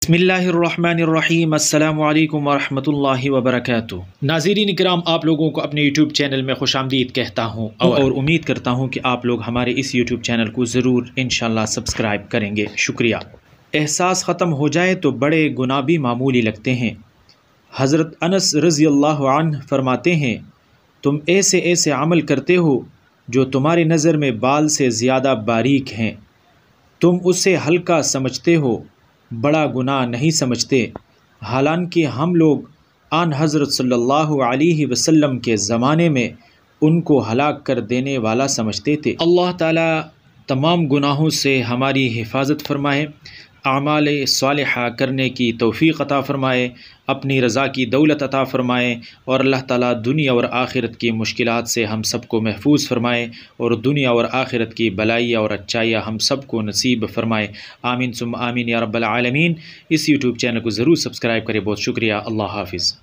बिस्मिल्लाहिर्रहमानिर्रहीम अस्सलामु अलैकुम वरहमतुल्लाहि वबरकातुहू। नाज़रीन इकराम, आप लोगों को अपने यूट्यूब चैनल में खुशामदीद कहता हूँ और उम्मीद करता हूँ कि आप लोग हमारे इस यूट्यूब चैनल को ज़रूर इंशाअल्लाह सब्सक्राइब करेंगे। शुक्रिया। एहसास ख़त्म हो जाए तो बड़े गुनाह भी मामूली लगते हैं। हज़रत अनस रज़ी अल्लाहु अन्हु फरमाते हैं, तुम ऐसे ऐसे अमल करते हो जो तुम्हारी नज़र में बाल से ज़्यादा बारीक हैं, तुम उसे हल्का समझते हो, बड़ा गुनाह नहीं समझते। हालांकि हम लोग आन हज़रत सल्लल्लाहु अलैहि वसल्लम के ज़माने में उनको हलाक कर देने वाला समझते थे। अल्लाह ताला तमाम गुनाहों से हमारी हिफाजत फरमाए, आमाल सालिहा करने की तौफ़ीक़ अता फ़रमाए, अपनी रज़ा की दौलत अता फ़रमाए और अल्लाह ताला दुनिया और आखिरत की मुश्किलात से हम सब को महफूज फ़रमाए और दुनिया और आखिरत की भलाइयाँ और अच्छाइयाँ हम सब को नसीब फ़रमाए। आमीन सुम्मा आमीन या रब्बल आलमीन। इस यूट्यूब चैनल को ज़रूर सब्सक्राइब करें। बहुत शुक्रिया। अल्लाह हाफ़िज़।